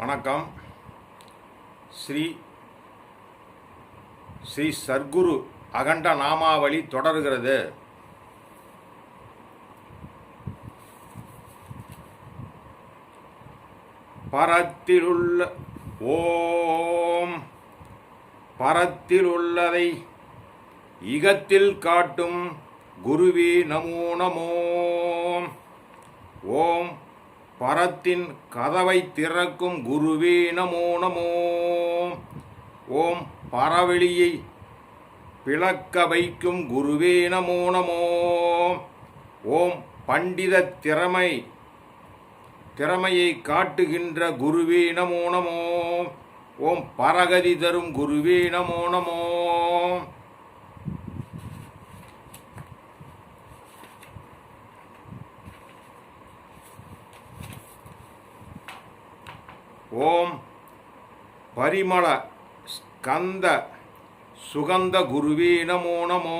வணக்கம். ஸ்ரீ ஸ்ரீ சர்க்குரு அகண்ட நாமாவளி தொடர்கிறது. பரத்திலுள்ள ஓம் பரத்திலுள்ளதை இகத்தில் காட்டும் குருவே நமோ நமோ. ஓம் பரத்தின் கதவை திறக்கும் குருவே நமோ நமோ. ஓம் பரவெளியை பிளக்க வைக்கும் குருவே நமோ நமோ. ஓம் பண்டித திறமையை காட்டுகின்ற குருவே நமோ நமோ. ஓம் பரகதி தரும் குருவே நமோ நமோ. ஓம் பரிமள ஸ்கந்த சுகந்த குருவே நமோ நமோ.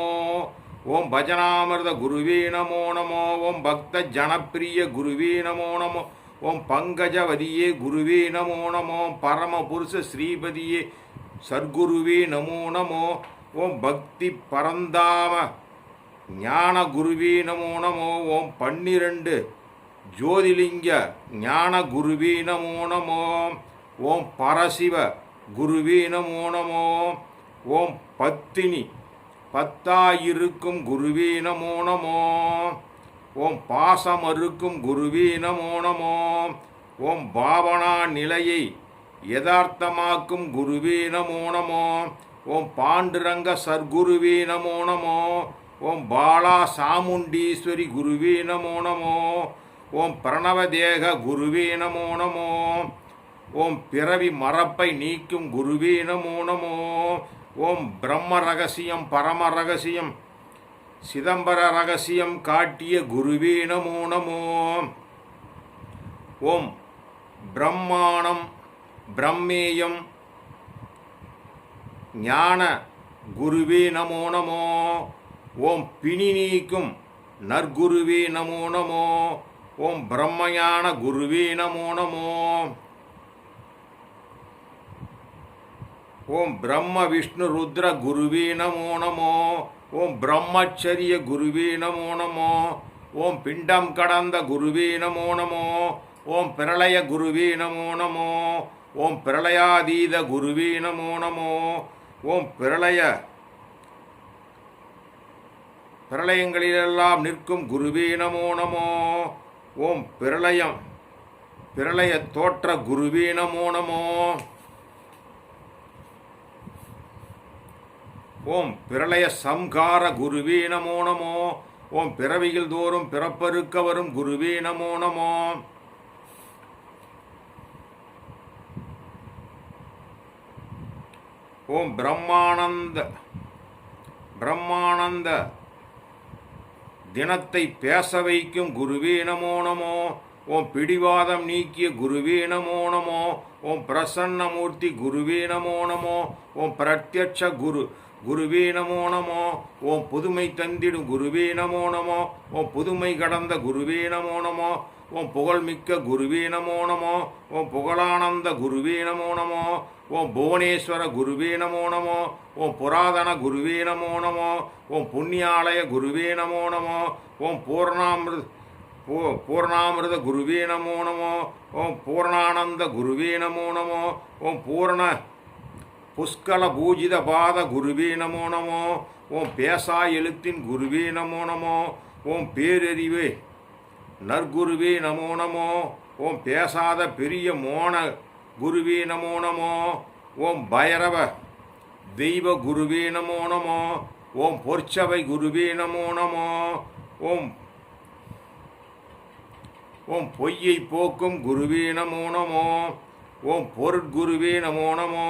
ஓம் பஜனாமிர்த குருவே நமோ நமோ. ஓம் பக்த ஜனப்பிரிய குருவே நமோ நமோ. ஓம் பங்கஜவதியே குருவே நமோ நமோ. பரமபுருஷ ஸ்ரீபதியே சர்க்குருவே நமோ நமோ. ஓம் பக்தி பரந்தாம ஞான குருவே நமோ நமோ. ஓம் 12 ஜோதிலிங்க ஞான குருவே நமோ நமோ. ஓம் பரசிவ குருவே நமோ நமோ. ஓம் பத்தினி பத்தாயிருக்கும் குருவே நமோ நமோ. ஓம் பாசமறுக்கும் குருவே நமோ நமோ. ஓம் பாவனா நிலையை யதார்த்தமாக்கும் குருவே நமோ நமோ. ஓம் பாண்டுரங்க சர்க்குருவே நமோ நமோ. ஓம் பாலா சாமுண்டீஸ்வரி குருவே நமோ நமோ. ஓம் பிரணவதேக குருவே நமோ நமோ. ஓம் பிறவி மறப்பை நீக்கும் குருவே நமோ நமோ. ஓம் பிரம்ம ரகசியம் பரம ரகசியம் சிதம்பர ரகசியம் காட்டிய குருவே நமோ நமோ. ஓம் பிரம்மாணம் பிரம்மேயம் ஞான குருவே நமோ நமோ. ஓம் பிணி நீக்கும் நற்குருவே நமோ நமோ. ஓம் பிரம்மஞான குருவே நமோ நமோ. ஓம் பிரம்ம விஷ்ணு ருத்ர குருவே நமோ நமோ. ஓம் பிரம்மச்சரிய குருவே நமோ நமோ. ஓம் பிண்டம் கடந்த குருவே நமோ நமோ. ஓம் பிரளய குருவே நமோ நமோ. ஓம் பிரளயாதீத குருவே நமோ நமோ. ஓம் பிரளயங்களிலெல்லாம் நிற்கும் குருவே நமோ நமோ. ஓம் பிரளய தோற்ற குருவே நமோ நமோ. ஓம் பிரளய சம்கார குருவே நமோ நமோ. ஓம் பிறவிகள் தோறும் பிறப்பறுக்க வரும் குருவே நமோ நமோ. ஓம் பிரம்மானந்த தினத்தை பேச வைக்கும் குருவே நமோ நமோ. ஓம் பிடிவாதம் நீக்கிய குருவே நமோ நமோ. ஓம் பிரசன்னமூர்த்தி குருவே நமோ நமோ. ஓம் பிரத்யட்ச குருவே நமோ நமோ. ஓம் புதுமை தந்திடும் குருவே நமோ நமோ. ஓம் புதுமை கடந்த குருவே நமோ நமோ. ஓம் புகழ்மிக்க குருவே நமோ நமோ. ஓம் புகழானந்த குருவே நமோ நமோ. ஓம் புவனேஸ்வர குருவே நமோ நமோ. ஓம் புராதன குருவே நமோ நமோ. ஓம் புண்ணியாலய குருவே நமோ நமோ. ஓம் பூர்ணாமிருத குருவே நமோ நமோ. ஓம் பூர்ணானந்த குருவே நமோ நமோ. ஓம் பூர்ண புஷ்கல பூஜித பாத குருவே நமோ நமோ. ஓம் பேசா எழுத்தின் குருவே நமோ நமோ. ஓம் பேரறிவே நற்குருவே நமோ நமோ. ஓம் பேசாத பெரிய மோன குருவே நமோ நமோ. ஓம் பைரவ தெய்வ குருவே நமோ நமோ. ஓம் பொற்சபை குருவே நமோ நமோ. ஓம் பொய்யை போக்கும் குருவே நமோ நமோ. ஓம் பொருட்குருவே நமோ நமோ.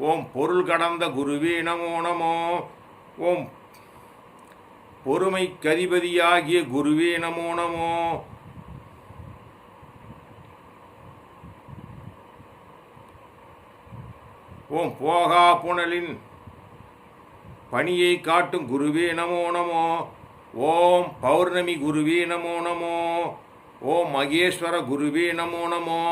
ஓம் பொருள் கடந்த குருவே நமோ நமோ. ஓம் பொறுமை கதிபதியாகிய குருவே நமோ நமோ. ஓம் போகா புனலின் பணியை காட்டும் குருவே நமோ நமோ. ஓம் பௌர்ணமி குருவே நமோ நமோ. ஓம் மகேஸ்வர குருவே நமோ நமோ.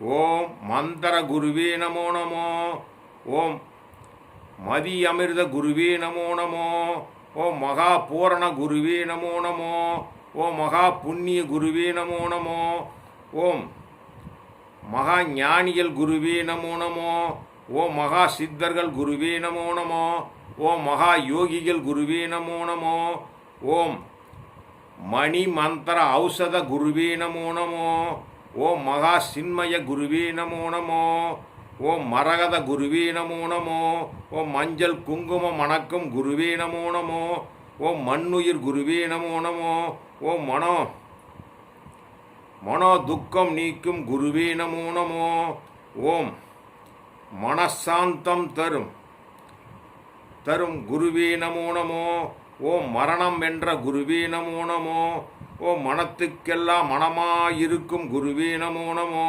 ஓம் மந்திர குருவே நமோ நமோ. ஓம் மதி அமிர்த குருவே நமோ நமோ. ஓம் மகா பூரண குருவே நமோ நமோ. ஓம் மகா புண்ணிய குருவே நமோ நமோ. ஓம் மகா ஞானிகள் குருவே நமோ நமோ. ஓம் மகா சித்தர்கள் குருவே நமோ நமோ. ஓம் மகா யோகிகள் குருவே நமோ நமோ. ஓம் மணி மந்திர ஔஷத குருவே நமோ நமோ. ஓம் மகா சின்மய குருவே நமோ நமோ. ஓம் மரகத குருவே நமோ நமோ. ஓம் மஞ்சள் குங்குமம் மணக்கும் குருவே நமோ நமோ. ஓம் மண்ணுயிர் குருவே நமோ நமோ. ஓம் மனோ துக்கம் நீக்கும் குருவே நமோ நமோ. ஓம் மனசாந்தம் தரும் குருவே நமோ நமோ. ஓம் மரணம் வென்ற குருவே நமோ நமோ. ஓம் மனத்துக்கெல்லாம் மனமாயிருக்கும் குருவே நமோ நமோ.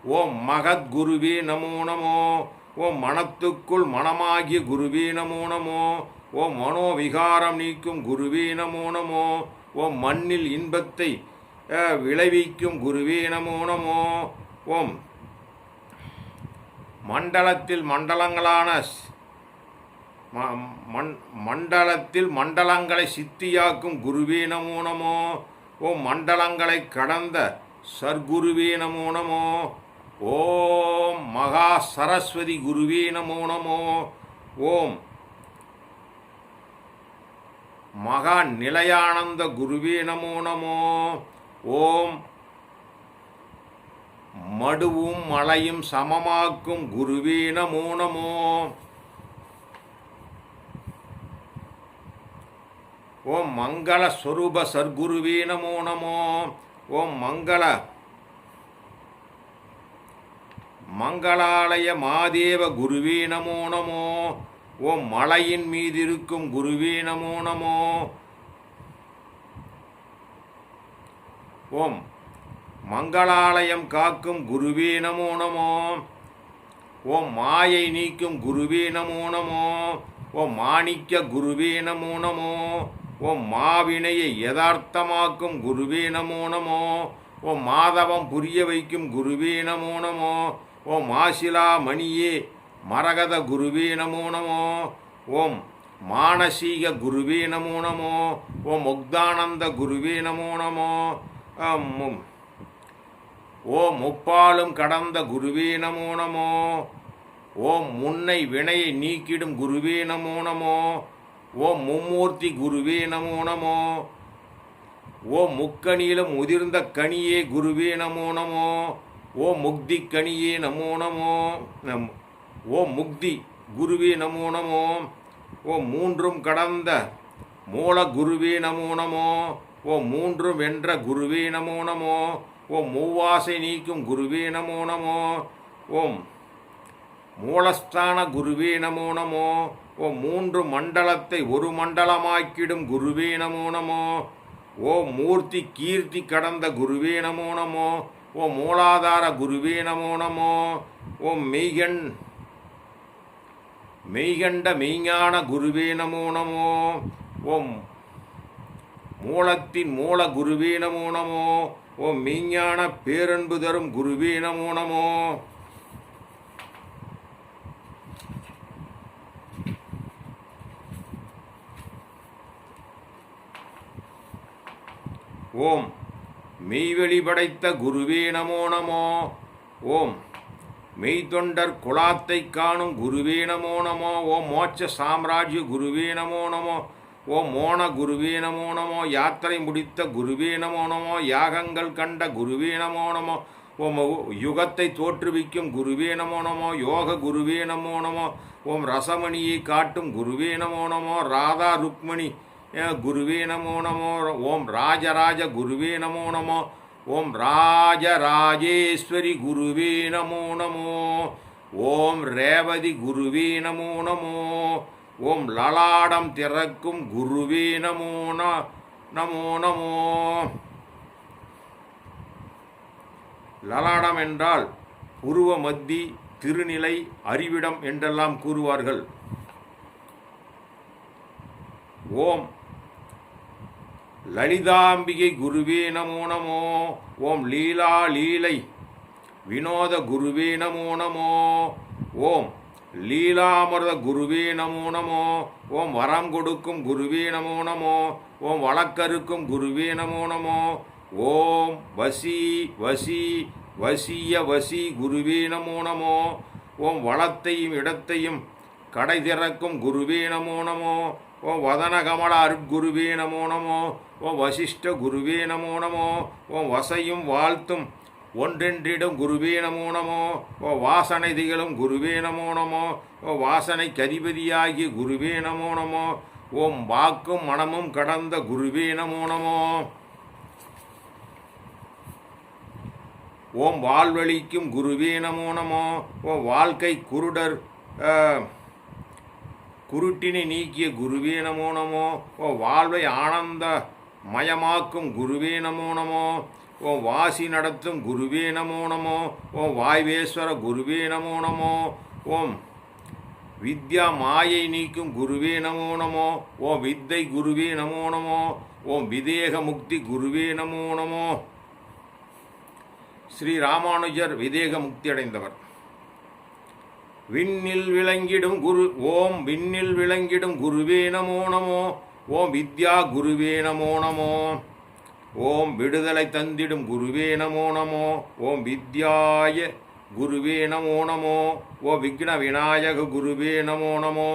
ஓம் மகத் குருவே நமோ நமோ. ஓம் மனத்துக்குள் மனமாகிய குருவே நமோ நமோ. ஓம் மனோவிகாரம் நீக்கும் குருவே நமோ நமோ. ஓம் மண்ணில் இன்பத்தை விளைவிக்கும் குருவே நமோ நமோ. ஓம் மண்டலத்தில் மண்டலங்களை சித்தியாக்கும் குருவே நமோ நமோ. ஓம் மண்டலங்களை கடந்த சர்க்குருவே நமோ நமோ. ஓம் மகா சரஸ்வதி குருவே நமோ நமோ. ஓம் மகா நிலையானந்த குருவே நமோ நமோ. ஓம் மடுவும் மலையும் சமமாக்கும் குருவே நமோ நமோ. ஓம் மங்கள ஸ்வரூப சர்க்குருவே நமோ நமோ. ஓம் மங்களாலய மாதேவ குருவே நமோ நமோ. ஓம் மலையின் மீதிருக்கும் குருவே நமோ நமோ. ஓம் மங்களாலயம் காக்கும் குருவே நமோ நமோ. ஓம் மாயை நீக்கும் குருவே நமோ நமோ. ஓம் மாணிக்க குருவே நமோ நமோ. ஓம் மாவினையை யதார்த்தமாக்கும் குருவே நமோ நமோ. ஓம் மாதவம் புரிய வைக்கும் குருவே நமோ நமோ. ஓம் மாசிலா மணியே மரகத குருவே நமோ நமோ. ஓம் மானசீக குருவே நமோ நமோ. ஓம் முக்தானந்த குருவே நமோ நமோ. ஓம் முப்பாலும் கடந்த குருவே நமோ நமோ. ஓம் முன்னை வினையை நீக்கிடும் குருவே நமோ நமோ. ஓம் மும்மூர்த்தி குருவே நமோ நமோ. ஓம் முக்கணியிலும் முதிர்ந்த கனியே குருவே நமோ நமோ. ஓம் முக்தி கனியே நமோ நமோ. ஓம் முக்தி குருவே நமோ நமோ. ஓம் மூன்றும் கடந்த மூல குருவே நமோ நமோ. ஓம் மூன்றும் வென்ற குருவே நமோ நமோ. ஓம் மூவாசை நீக்கும் குருவே நமோ நமோ. ஓம் மூலஸ்தான குருவே நமோ நமோ. ஓம் மூன்று மண்டலத்தை ஒரு மண்டலமாக்கிடும் குருவே நமோ நமோ. ஓம் மூர்த்தி கீர்த்தி கடந்த குருவே நமோ நமோ. ஓம் மூலாதார குருவே நமோ நமோ. ஓம் மெய்கண்ட மெய்ஞான குருவே நமோ நமோ. ஓம் மூலத்தின் மூல குருவே நமோ நமோ. ஓம் மெய்ஞான பேரன்பு தரும் குருவே நமோ நமோ. ஓம் மெய்வெளி படைத்த குருவே நமோ நமோ. ஓம் மெய்தொண்டர் குலாத்தை காணும் குருவே நமோ நமோ. ஓம் மோட்ச சாம்ராஜ்ய குருவே நமோ நமோ. ஓம் மோன குருவே நமோ நமோ. யாத்திரை முடித்த குருவே நமோ நமோ. யாகங்கள் கண்ட குருவே நமோ நமோ. ஓம் யுகத்தை தோற்றுவிக்கும் குருவே நமோ நமோ. யோக குருவே நமோ நமோ. ஓம் ரசமணியை காட்டும் குருவே நமோ நமோ. ராதா ருக்மணி குருவே நமோ நமோ. ஓம் ராஜராஜ குருவே நமோ நமோ. ஓம் ராஜராஜேஸ்வரி குருவே நமோ நமோ. ஓம் ரேவதி குருவே நமோ நமோ. ஓம் லலாடம் திறக்கும் குருவே நமோ நமோ நமோ. லலாடம் என்றால் உருவ மத்தி, திருநிலை, அறிவிடம் என்றெல்லாம் கூறுவார்கள். ஓம் லலிதாம்பிகை குருவே நமோ நமோ. ஓம் லீலா லீலை வினோத குருவே நமோ நமோ. ஓம் லீலாமிர்த குருவே நமோ நமோ. ஓம் வரம் கொடுக்கும் குருவே நமோ நமோ. ஓம் வழக்கருக்கும் குருவே நமோ நமோ. ஓம் வசி வசி வசிய வசி குருவே நமோ நமோ. ஓம் வளத்தையும் இடத்தையும் கடை திறக்கும் குருவே நமோ நமோ. ஓம் வதனகமல அருட்குருவே நமோ நமோ. ஓம் வசிஷ்ட குருவே நமோ நமோ. ஓம் வசையும் வாழ்த்தும் ஒன்றென்றிடும் குருவே நமோ நமோ. ஓ வாசனை திகழும் குருவே நமோ நமோ. ஓ வாசனை கதிபதியாகிய குருவே நமோ நமோ. ஓம் வாக்கும் மனமும் கடந்த குருவே நமோ நமோ. ஓம் வாழ்வழிக்கும் குருவே நமோ நமோ. ஓ வாழ்க்கை குருட்டினை நீக்கிய குருவே நமோ நமோ. ஓ வாழ்வை ஆனந்த மயமாக்கும் குருவே நமோ நமோ. ஓ வாசி நடத்தும் குருவே நமோ நமோ. ஓ வாய்வேஸ்வர குருவே நமோ நமோ. ஓம் வித்யா மாயை நீக்கும் குருவே நமோ நமோ. ஓ வித்தை குருவே நமோ நமோ. ஓம் விதேக முக்தி குருவே நமோ நமோ. ஸ்ரீ ராமானுஜர் விதேக முக்தி அடைந்தவர். விண்ணில் விளங்கிடும் குரு. ஓம் விண்ணில் விளங்கிடும் குருவே நமோ நமோ. ஓம் வித்யா குருவே நமோ நமோ. ஓம் விடுதலை தந்திடும் குருவே நமோ நமோ. ஓம் வித்யாய குருவே நமோ நமோ. ஓ விக்ன விநாயக குருவே நமோ நமோ.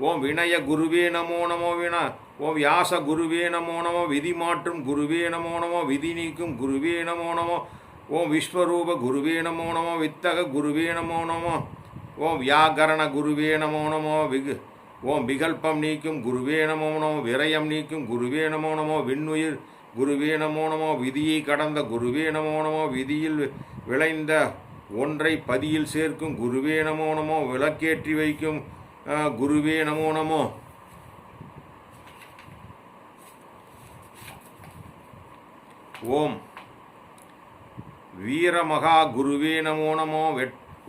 ஓம் வினய குருவே நமோ நமோ. ஓம் வியாச குருவே நமோ நமோ. விதி மாற்றும் குருவே நமோ நமோ. விதி நீக்கும் குருவே நமோ நமோ. ஓம் விஸ்வரூப குருவே நமோ நமோ. வித்தக குருவே நமோ நமோ. ஓம் வியாகரண குருவே நமோ நமோ. ஓம் விகல்பம் நீக்கும் குருவே நமோ நமோ. விரயம் நீக்கும் குருவே நமோ நமோ. விண்ணுயிர் குருவே நமோ நமோ. விதியை கடந்த குருவே நமோ நமோ. விதியில் விளைந்த ஒன்றை பதியில் சேர்க்கும் குருவே நமோ நமோ. விளக்கேற்றி வைக்கும் குருவே நமோ நமோ. ஓம் வீரமகா குருவே நமோ நமோ.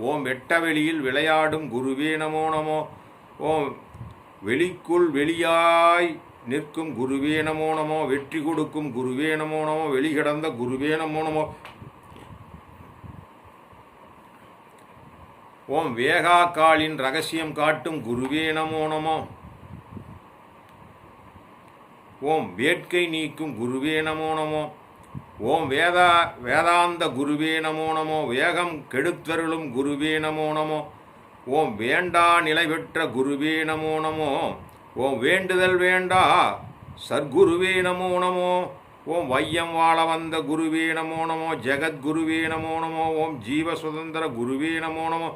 ஓம் வெட்டவெளியில் விளையாடும் குருவே நமோ நமோ. ஓம் வெளிக்குள் வெளியாய் நிற்கும் குருவே நமோ நமோ. வெற்றி கொடுக்கும் குருவே நமோ நமோ. வெளிகிடந்த குருவே நமோ நமோ. ஓம் வேகா காலின் ரகசியம் காட்டும் குருவே நமோ நமோ. ஓம் வேட்கை நீக்கும் குருவே நமோ நமோ. ஓம் வேதாந்த குருவே நமோ நமோ. வேகம் கெடுத்தருளும் குருவே நமோ நமோ. ஓம் வேண்டா நிலை பெற்ற குருவே நமோ நமோ. ஓம் வேண்டுதல் வேண்டா சர்க்குருவே நமோ நமோ. ஓம் வையம் வாழ வந்த குருவே நமோ நமோ. ஜெகத்குருவே நமோ நமோ. ஓம் ஜீவ சுதந்திர குருவே நமோ நமோ.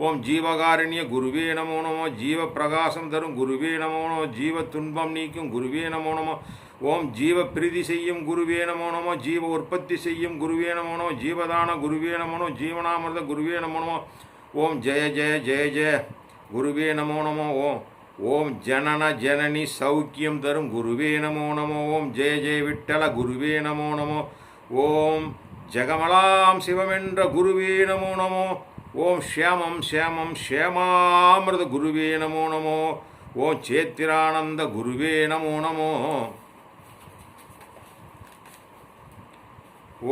ஓம் ஜீவகாருண்ய குருவே நமோ நமோ. ஜீவ பிரகாசம் தரும் குருவே நமோ நமோ. ஜீவ துன்பம் நீக்கும் குருவே நமோ நமோ. ஓம் ஜீவ பிரீதி செய்யும் குருவே நமோ நமோ. ஜீவ உற்பத்தி செய்யும் குருவே நமோ நமோ. ஜீவதான குருவே நமோ நமோ. ஜீவனாமிர்த குருவே நமோ நமோ. ஓம் ஜெய ஜெய ஜெய ஜெய குருவே நமோ நமோ. ஓம் ஜனன ஜனனி சௌக்கியம் தரும் குருவே நமோ நமோ. ஓம் ஜெய ஜெய விட்டல குருவே நமோ நமோ. ஓம் ஜெகமலாம் சிவமென்ற குருவே நமோ நமோ. ஓம் ஷேமம் ஷேமம் ஷேமாமிர்த குருவே நமோ நமோ. ஓம் சேத்திரானந்த குருவே நமோ நமோ.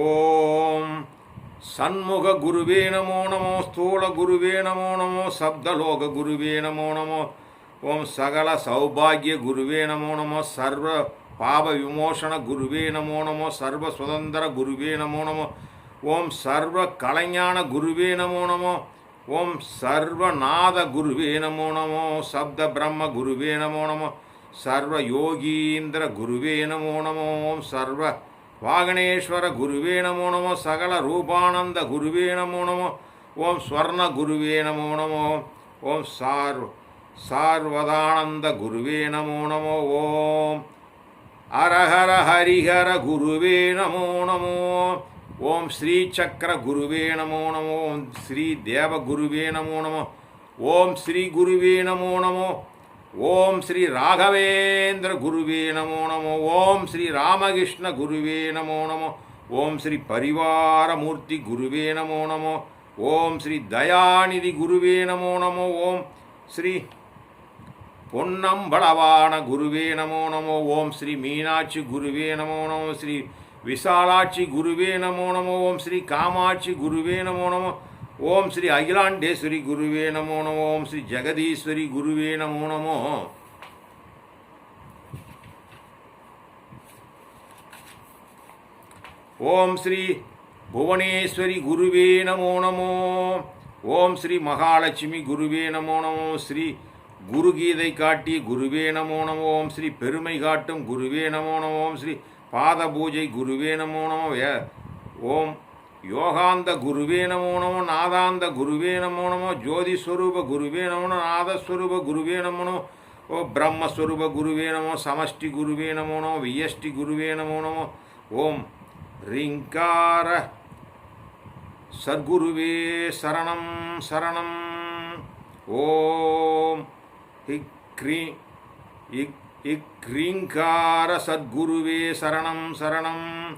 ஓம் சண்முக குருவே நமோ நமோ. ஸ்தூல குருவே நமோ நமோ. சப்தலோக குருவே நமோ நமோ. ஓம் சகல சௌபாகிய குருவே நமோ நமோ. சர்வ பாப விமோசன குருவே நமோ நமோ. சர்வ சுதந்திர குருவே நமோ நமோ. ஓம் சர்வ கலைஞான குருவே நமோ நமோ. ஓம் சர்வநாத குருவே நமோ நமோ. சப்த பிரம்ம குருவே நமோ நமோ. சர்வ யோகீந்திர குருவே நமோ நமோ. ஓம் சர்வ வாகனேஸ்வர குருவே நமோ நமோ. சகல ரூபானந்த குருவே நமோ நமோ. ஓம் ஸ்வர்ண குருவே நமோ நமோ. ஓம் சார்வதானந்த குருவே நமோ நமோ. ஓம் அரஹர ஹரிஹர குருவே நமோ நமோ. ஓம் ஸ்ரீ சக்கர குருவே நமோ நமோ. ஓம் ஸ்ரீ தேவ குருவே நமோ நமோ. ஓம் ஸ்ரீ குருவே நமோ நமோ. ஓம் ஸ்ரீ ராகவேந்திர குருவே நமோ நமோ. ஓம் ஸ்ரீ ராமகிருஷ்ண குருவே நமோ நமோ. ஓம் ஸ்ரீ பரிவாரமூர்த்தி குருவே நமோ நமோ. ஓம் ஸ்ரீ தயாநிதி குருவே நமோ நமோ. ஓம் ஸ்ரீ பொன்னம்பளவான குருவே நமோ நமோ. ஓம் ஸ்ரீ மீனாட்சி குருவே நமோ நமோ. ஸ்ரீ விசாலாட்சி குருவே நமோ நமோ. ஓம் ஸ்ரீ காமாட்சி குருவே நமோ நமோ. ஓம் ஸ்ரீ அகிலாண்டேஸ்வரி குருவே நமோ நமோ. ஓம் ஸ்ரீ ஜெகதீஸ்வரி குருவே நமோ நமோ. ஓம் ஸ்ரீ புவனேஸ்வரி குருவே நமோ நமோ. ஓம் ஸ்ரீ மகாலட்சுமி குருவே நமோ நமோ. ஸ்ரீ குருகீதை காட்டி குருவே நமோ நமோ. ஓம் ஸ்ரீ பெருமை காட்டும் குருவே நமோ நமோ. ஓம் ஸ்ரீ பாத பூஜை குருவே நமோ நமோ. ஓம் யோகாந்த குருவே நமோ நமோ. நாதாந்த குருவே நமோ நமோ. ஜோதிஸ்வரூப குருவே நமோ. நாதஸ்வரூப குருவே நமோ நமோ. ஓ பிரம்மஸ்வரூப குருவே நமோ. சமஷ்டி குருவே நமோ நமோ. வியஷ்டி குருவே நமோ நமோ. ஓம் ரிங்கார சத்குருவே சரணம் சரணம். ஓம் ह्रींकार सद्गुरुवे शरणं शरणं.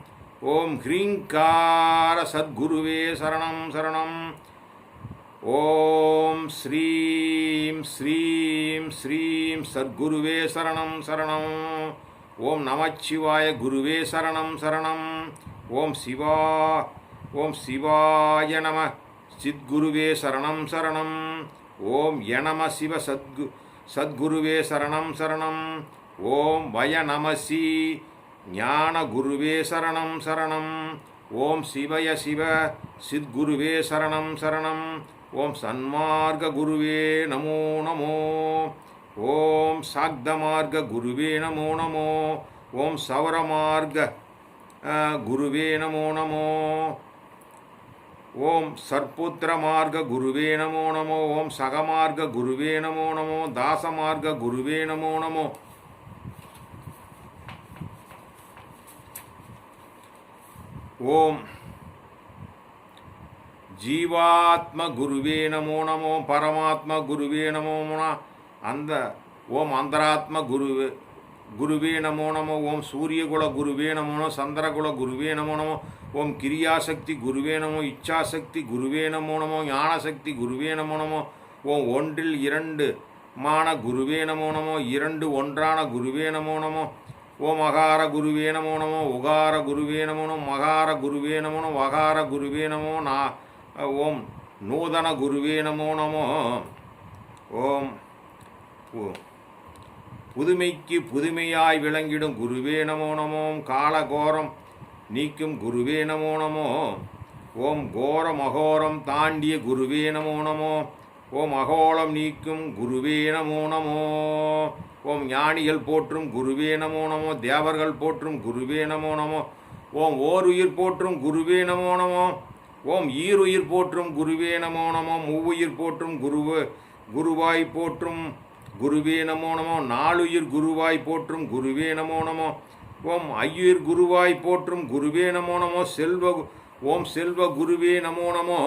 ओम ह्रींकार सद्गुरुवे शरणं शरणं. ओम श्रीं श्रीं श्रीं सद्गुरुवे शरणं शरणं. ओम नमःशिवाय गुरुवे शरणं शरणं. ओम शिवाय नमः सिद्गुरुवे शरणं शरणं. ओम यनम शिव सद्गुरुवे शरणं शरणं. ओम वय नमसि ज्ञान गुरुवे शरणं शरणं. ओम शिवय शिव सिद्गुरुवे शरणं शरणं. ओम सन्मार्ग गुरुवे नमो नमो. ओम साग्धमार्ग गुरुवे नमो नमो. ओम सौरमार्ग गुरुवे नमो नमो. ओम सर्पुत्र मार्ग गुरुवे नमो नमो. ओम सगमार्ग गुरुवे नमो नमो. दासमार्ग गुरुवे नमो नमो. ओम जीवात्म गुरुवे नमो नमो. परमात्मा गुरुवे नमो नमो. ओम अंतरात्म गुरुवे नमो नमो. ओम सूर्यकुल गुरुवे नमो नमो. चंद्रकुल गुरुवे नमो नमो. ओम क्रियाशक्ति गुरुवे नमो. इच्छाशक्ति गुरुवे नमो नमो. ஞானசக்தி गुरुवे नमो नमो. ओम ஒன்றில் இரண்டு மான गुरुवे नमो नमो. இரண்டு ஒன்றான गुरुवे नमो नमो. ओम अगार गुरुवे नमो नमो. उगार गुरुवे नमो नमो. मगार गुरुवे नमो नमो. वगार गुरुवे नमो. ओम नूतन गुरुवे नमो नमो. ओम புதுமைக்கு புதுமையாய் விளங்கிடும் குருவே நமோ நமோ. காலகோரம் நீக்கும் குருவே நமோ நமோ. ஓம் கோரம் அகோரம் தாண்டிய குருவே நமோ நமோ. ஓம் அகோளம் நீக்கும் குருவே நமோ நமோ. ஓம் ஞானிகள் போற்றும் குருவே நமோ நமோ. தேவர்கள் போற்றும் குருவே நமோ நமோ. ஓம் ஓருயிர் போற்றும் குருவே நமோ நமோ. ஓம் ஈருயிர் போற்றும் குருவே நமோ நமோ. மூவுயிர் போற்றும் குருவாய் போற்றும் குருவே நமோ நமோ. நாலுயிர் குருவாய் போற்றும் குருவே நமோ நமோ. ஓம் ஐயுயிர் குருவாய் போற்றும் குருவே நமோ நமோ. ஓம் செல்வ குருவே நமோ நமோ.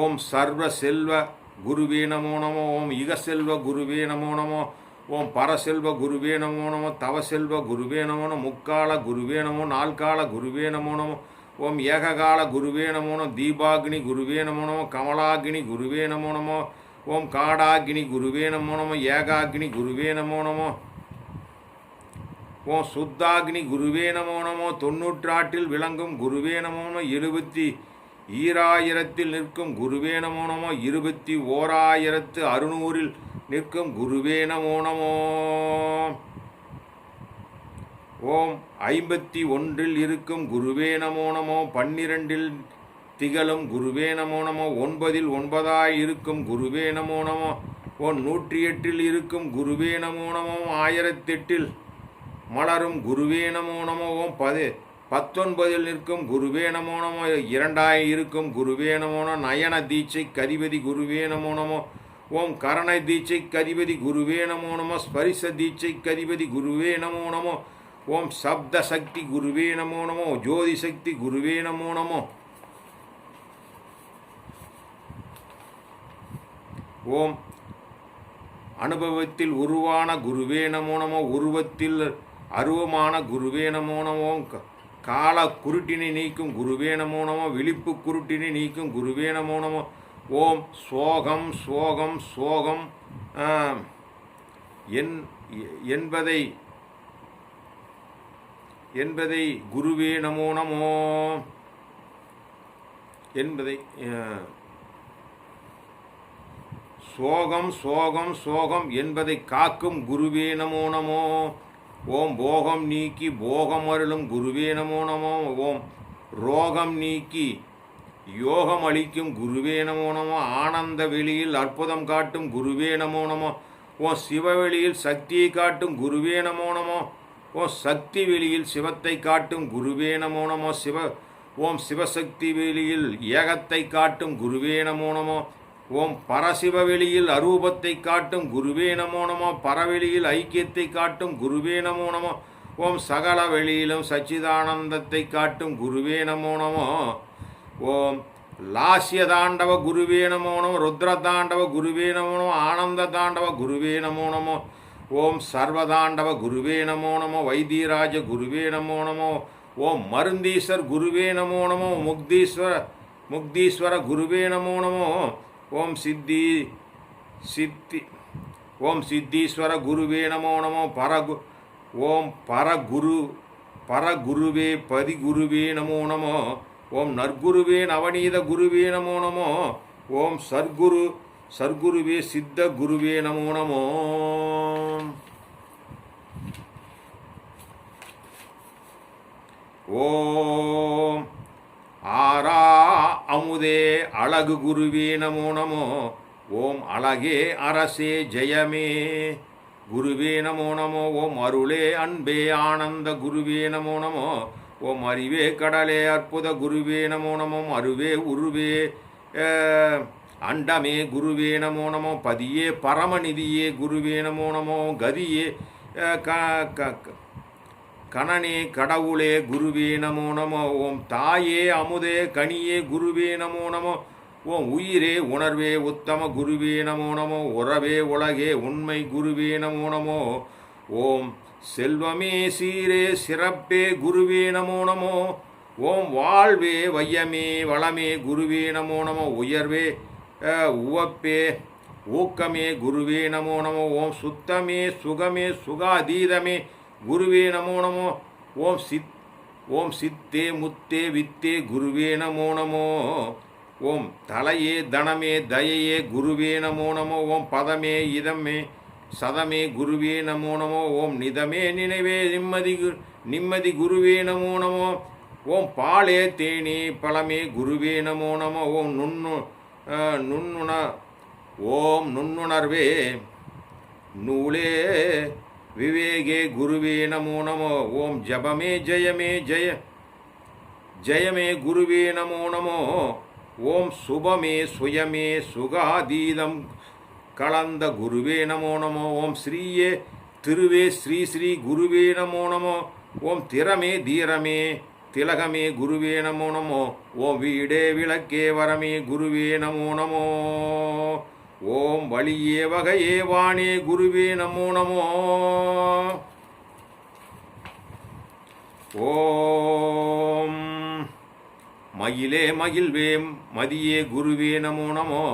ஓம் சர்வ செல்வ குருவே நமோ நமோ. ஓம் இக செல்வ குருவே நமோ நமோ. ஓம் பரசெல்வ குருவே நமோ நமோ. தவசெல்வ குருவே நமோ நமோ. முக்கால குருவே நமோ. நால்கால குருவே நமோ நமோ. ஓம் ஏககால குருவே நமோ நமோ. தீபாக்னி குருவே நமோ நமோ. கமலாக்னி குருவே நமோ நமோ. ஓம் காடாக்னி குருவே நமோ நமோ. ஏகாக்னி குருவே நமோ நமோ. ஓம் சுத்தாக்னி குருவே நமோ நமோ. 98 விளங்கும் குருவே நமோ நமோ. 72,000 நிற்கும் குருவே நமோ நமோ. 21,600 நிற்கும் குருவே நமோ நமோ. ஓம் 51 இருக்கும் குருவே நமோ நமோ. 12 திகழும் குருவே நமோ நமோ. 9 9ஆய் இருக்கும் குருவே நமோ நமோ. ஓம் 108 இருக்கும் குருவே நமோ நமோ. 1008 மலரும் குருவே நமோ நமோ. ஓம் 19 நிற்கும் குருவே நமோ நமோ. 2ஆய் இருக்கும் குருவே நமோ நமோ. நயன தீட்சை கதிபதி குருவே நமோ நமோ. ஓம் கரண தீட்சை கதிபதி குருவே நமோ நமோ. ஸ்பரிச தீட்சை கதிபதி குருவே நமோ நமோ. ஓம் சப்த சக்தி குருவே நமோ நமோ. ஜோதி சக்தி குருவே நமோ நமோ. ஓம் அனுபவத்தில் உருவான குருவே நமோ நமோ. உருவத்தில் அருவமான குருவே நமோ நமோ. கால குருட்டினை நீக்கும் குருவே நமோ நமோ. விழிப்பு குருட்டினை நீக்கும் குருவே நமோ நமோ. ஓம் சோகம் சோகம் சோகம் என்பதை குருவே நமோ நமோ என்பதை சோகம் சோகம் சோகம் என்பதை காக்கும் குருவே நமோ நமோ. ஓம் போகம் நீக்கி போகம் அருளும் குருவே நமோ நமோ. ஓம் ரோகம் நீக்கி யோகம் அளிக்கும் குருவே நமோ நமோ. ஆனந்த வெளியில் அற்புதம் காட்டும் குருவே நமோ நமோ. ஓ சிவவெளியில் சக்தியை காட்டும் குருவே நமோ நமோ. ஓ சக்தி வெளியில் சிவத்தை காட்டும் குருவே நமோ நமோ. ஓம் சிவசக்தி வெளியில் ஏகத்தை காட்டும் குருவே நமோ நமோ. ஓம் பரசிவ வெளியில் அரூபத்தை காட்டும் குருவே நமோ நமோ. பரவெளியில் ஐக்கியத்தை காட்டும் குருவே நமோ நமோ. ஓம் சகல வெளியிலும் சச்சிதானந்தத்தை காட்டும் குருவே நமோ நமோ. ஓம் லாஸ்ய தாண்டவ குருவே நமோ நமோ. ருத்ர தாண்டவ குருவே நமோ நமோ. ஆனந்த தாண்டவ குருவே நமோ நமோ. ஓம் சர்வதாண்டவ குருவே நமோ நமோ. வைத்தியராஜ குருவே நமோ நமோ. ஓம் மருந்தீஸ்வர் குருவே நமோ நமோ. முக்தீஸ்வர குருவே நமோ நமோ. ஓம் சித்தீஸ்வர குருவே நமோ நமோ. ஓம் பரகுருவே பதிகுருவே நமோ நமோ. ஓம் நற்குருவே நவநீத குருவே நமோ நமோ. ஓம் சர்க்குருவே சித்த குருவே நமோ நமோ. ஓம் ஆரா அமுதே அழகு குருவே நமோ நமோ. ஓம் அழகே அரசே ஜெயமே குருவே நமோ நமோ. ஓம் அருளே அன்பே ஆனந்த குருவே நமோ நமோ. ஓம் அறிவே கடலே அற்புத குருவே நமோ நமோ. அருவே உருவே அண்டமே குருவே நமோ நமோ. பதியே பரமநிதியே குருவே நமோ நமோ. கதியே கணனே கடவுளே குருவே நமோ நமோ. ஓம் தாயே அமுதே கனியே குருவே நமோ நமோ. ஓம் உயிரே உணர்வே உத்தம குருவே நமோ நமோ. உறவே உலகே உண்மை குருவே நமோ நமோ. ஓம் செல்வமே சீரே சிறப்பே குருவே நமோ நமோ. ஓம் வாழ்வே வையமே வளமே குருவே நமோ நமோ. உயர்வே உவப்பே ஊக்கமே குருவே நமோ நமோ. ஓம் சுத்தமே சுகமே சுகாதீதமே குருவே நமோ நமோ. ஓம் சித்தே முத்தே வித்தே குருவே நமோ நமோ. ஓம் தலையே தனமே தயையே குருவே நமோ நமோ. ஓம் பதமே இதமே சதமே குருவே நமோ நமோ. ஓம் நிதமே நினைவே நிம்மதி குருவே நமோ நமோ. ஓம் பாலே தேனே பழமே குருவே நமோ நமோ. ஓம் நுண்ணுணர்வே நூலே விவேகே குருவே நமோ நமோ. ஓம் ஜபமே ஜெயமே ஜெயமே குருவே நமோ நமோ. ஓம் சுபமே சுயமே சுகாதீதம் கலந்த குருவே நமோ நமோ. ஓம் ஸ்ரீயே திருவே ஸ்ரீ குருவே நமோ நமோ. ஓம் திறமே தீரமே திலகமே குருவே நமோ நமோ. ஓம் வீடே விளக்கே வரமே குருவே நமோ நமோ. ஓம் வழியே வகையே வாணே குருவே நமோ நமோ. ஓம் மயிலே மகிழ்வே மதியே குருவே நமோ நமோ.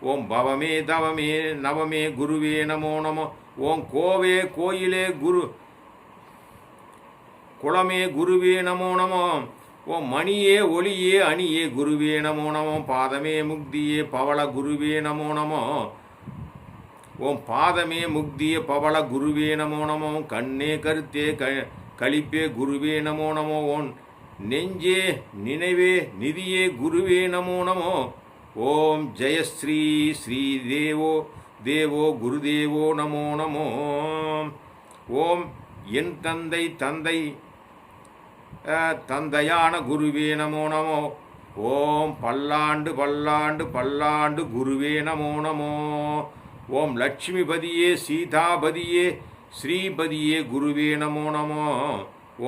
ஓம் பவமே தவமே நவமே குருவே நமோ நமோ. ஓம் கோவே கோயிலே குளமே குருவே நமோ நமோ. ஓம் மணியே ஒளியே அணியே குருவே நமோ நமோ. பாதமே முக்தியே பவள குருவே நமோ நமோ. ஓம் பாதமே முக்தியே பவள குருவே நமோ நமோ. கண்ணே கருத்தே கழிப்பே குருவே நமோ நமோ. ஓம் நெஞ்சே நினைவே நிதியே குருவே நமோ நமோ. ஓம் ஜெயஸ்ரீ ஸ்ரீ தேவோ குருதேவோ நமோ நமோ. ஓம் என் தந்தையான குருவே நமோ நமோ. ஓம் பல்லாண்டு பல்லாண்டு பல்லாண்டு குருவே நமோ நமோ. ஓம் லட்சுமிபதியே சீதாபதியே ஸ்ரீபதியே குருவே நமோ நமோ.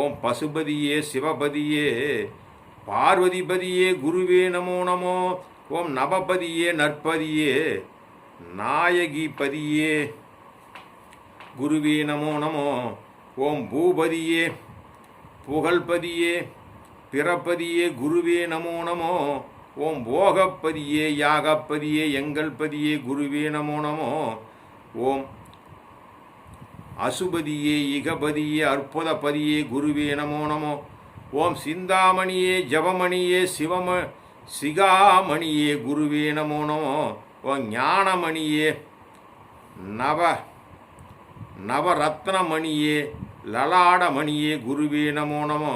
ஓம் பசுபதியே சிவபதியே பார்வதிபதியே குருவே நமோ நமோ. ஓம் நவபதியே நற்பதியே நாயகிபதியே குருவே நமோ நமோ. ஓம் பூபதியே புகழ்பதியே பிறப்பதியே குருவே நமோ நமோ. ஓம் போகப்பதியே யாகப்பதியே எங்கள் பதியே குருவே நமோ நமோ. ஓம் அசுபதியே இகபதியே அற்புதபதியே குருவே நமோ நமோ. ஓம் சிந்தாமணியே ஜபமணியே சிகாமணியே குருவே நமோ நமோ. ஓம் ஞானமணியே நவரத்னமணியே லலாடமணியே குருவே நமோ நமோ.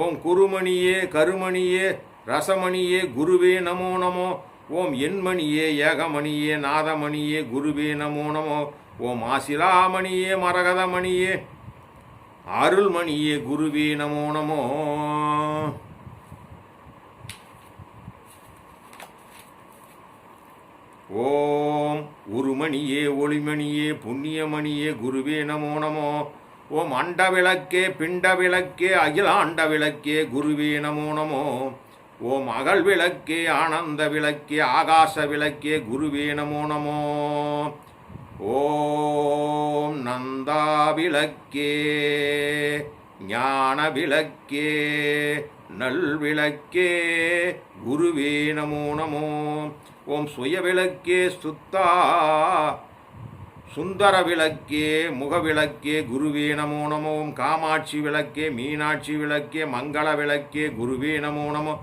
ஓம் குருமணியே கருமணியே ரசமணியே குருவே நமோ நமோ. ஓம் எண்மணியே ஏகமணியே நாதமணியே குருவே நமோ நமோ. ஓம் ஆசிலாமணியே மரகதமணியே அருள்மணியே குருவே நமோ நமோ. ஓம் உருமணியே ஒளிமணியே புண்ணியமணியே குருவே நமோ நமோ. ஓம் அண்ட விளக்கே பிண்ட விளக்கே அகிலாண்ட விளக்கே குருவே நமோ நமோ. ஓம் அகல் விளக்கே ஆனந்த விளக்கே ஆகாச விளக்கே குருவே நமோ நமோ. ஓம் நந்தா விளக்கே ஞான விளக்கே நல்விளக்கே குருவே நமோ நமோ. ஓம் சுய விளக்கே சுந்தர விளக்கே முகவிளக்கே குருவே நமோ நமோ. ஓம் காமாட்சி விளக்கே மீனாட்சி விளக்கே மங்கள விளக்கே குருவே நமோ நமோ.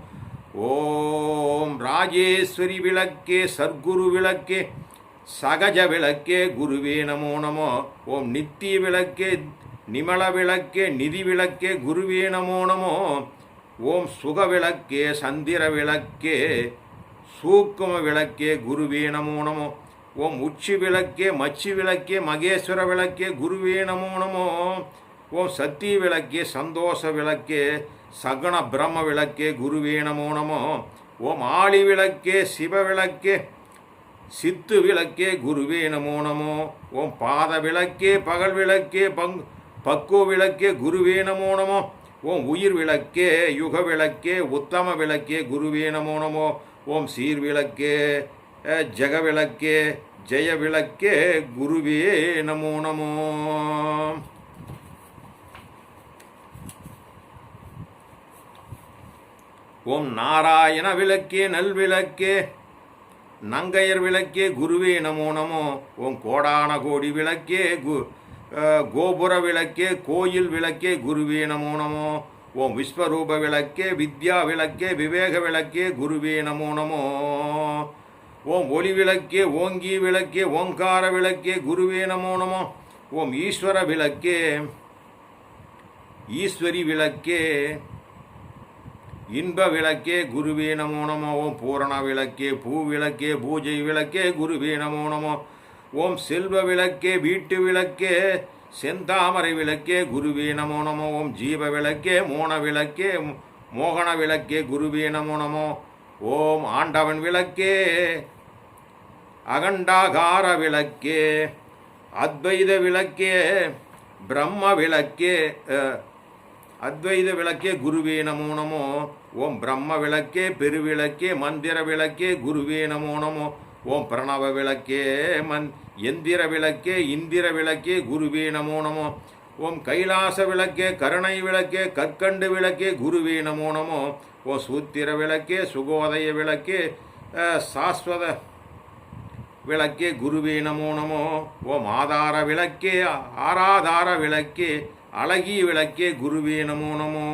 ஓம் ராஜேஸ்வரி விளக்கே சர்க்குரு விளக்கே சகஜ விளக்கே குருவே நமோ நமோ. ஓம் நித்திய விளக்கே நிமல விளக்கே நிதி விளக்கே குருவே நமோ நமோ. ஓம் சுக விளக்கே சந்திர விளக்கே சூக்கும விளக்கே குருவே நமோ நமோ. ஓம் உச்சி விளக்கே மச்சி விளக்கே மகேஸ்வர விளக்கே குருவே நமோ நமோ. ஓம் சக்தி விளக்கே சந்தோஷ விளக்கே சகுண பிரம்ம விளக்கே குருவே நமோ நமோ. ஓம் ஆளி விளக்கே சிவ விளக்கே சித்து விளக்கே குருவே நமோ நமோ. ஓம் பாத விளக்கே பகல் விளக்கே பக்குவ விளக்கே குருவே நமோ நமோ. ஓம் உயிர் விளக்கே யுக விளக்கே உத்தம விளக்கே குருவே நமோ நமோ. ஓம் சீர் விளக்கே ஜெக விளக்கே ஜெய விளக்கே குருவே நமோ நமோ. ஓம் நாராயண விளக்கே நல்விளக்கே நங்கையர் விளக்கே குருவே நமோ நமோ. ஓம் கோடான கோடி விளக்கே கோபுர விளக்கே கோயில் விளக்கே குருவே நமோ நமோ. ஓம் விஸ்வரூப விளக்கே வித்யா விளக்கே விவேக விளக்கே குருவே நமோ நமோ. ஓம் ஒளி விளக்கே ஓங்கி விளக்கே ஓங்கார விளக்கே குருவே நமோ நமோ. ஓம் ஈஸ்வர விளக்கே ஈஸ்வரி விளக்கே இன்ப விளக்கே குருவே நமோ நமோ. ஓம் பூரண விளக்கே பூ விளக்கே பூஜை விளக்கே குருவே நமோ நமோ. ஓம் செல்வ விளக்கே வீட்டு விளக்கே செந்தாமரை விளக்கே குருவே நமோ நமோ. ஓம் ஜீவ விளக்கே மோன விளக்கே மோகன விளக்கே குருவே நமோ நமோ. ஓம் ஆண்டவன் விளக்கே அகண்டாகார விளக்கே அத்வைத விளக்கே பிரம்ம விளக்கே அத்வைத விளக்கே குருவே நமோ நமோ. ஓம் பிரம்ம விளக்கே பெருவிளக்கே மந்திர விளக்கே குருவே நமோ நமோ. ஓம் பிரணவ விளக்கே எந்திர விளக்கே இந்திர விளக்கே குருவே நமோ நமோ. ஓம் கைலாச விளக்கே கருணை விளக்கே கற்கண்டு விளக்கே குருவே நமோ நமோ. ஓம் சூத்திர விளக்கே சுகோதய விளக்கே சாஸ்வத விளக்கே குருவே நமோ நமோ. ஓம் ஆதார விளக்கே ஆராதார விளக்கே அழகிய விளக்கே குருவே நமோ நமோ.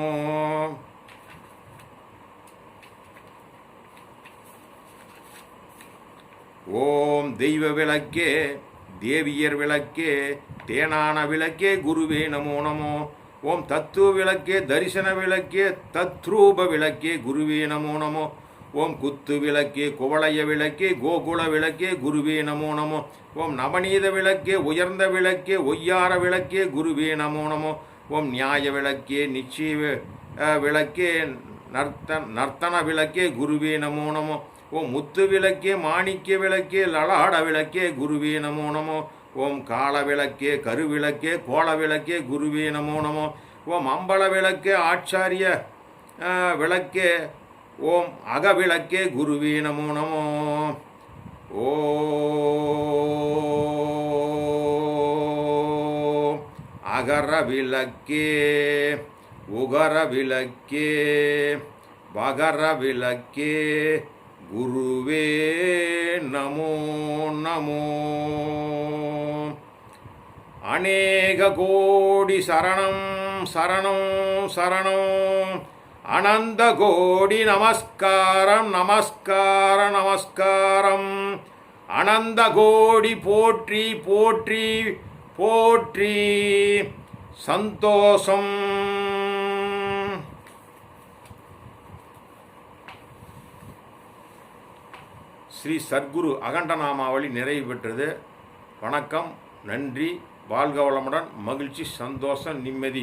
ஓம் தெய்வ விளக்கே தேவியர் விளக்கே தேனான விளக்கே குருவே நமோ நமோ. ஓம் தத்துவ விளக்கே தரிசன விளக்கே தத்ரூப விளக்கே குருவே நமோ நமோ. ஓம் குத்து விளக்கே குவளைய விளக்கே கோகுல விளக்கே குருவே நமோ நமோ. ஓம் நவநீத விளக்கே உயர்ந்த விளக்கே ஒய்யார விளக்கே குருவே நமோ நமோ. ஓம் நியாய விளக்கே நிச்சய விளக்கே நர்த்தன விளக்கே குருவே நமோ நமோ. ஓம் முத்து விளக்கே மாணிக்க விளக்கே லலாட விளக்கே குருவே நமோ நமோ. ஓம் கால விளக்கே கருவிளக்கே கோல விளக்கே குருவே நமோ நமோ. ஓம் அம்பல விளக்கே ஆச்சாரிய விளக்கே ஓம் அகவிளக்கே குருவே நமோ நமோ. ஓம் அகர விளக்கே உகர விளக்கே வகர விளக்கே குருவே நமோ நமோ. அநேக கோடி சரணம் சரணம் சரணம். அனந்த கோடி நமஸ்காரம் நமஸ்காரம் நமஸ்காரம். அனந்த கோடி போற்றி போற்றி போற்றி. சந்தோஷம். ஸ்ரீ சத்குரு அகண்டநாமாவளி நிறைவு பெற்றது. வணக்கம், நன்றி, வாழ்க வளமுடன், மகிழ்ச்சி, சந்தோஷம், நிம்மதி.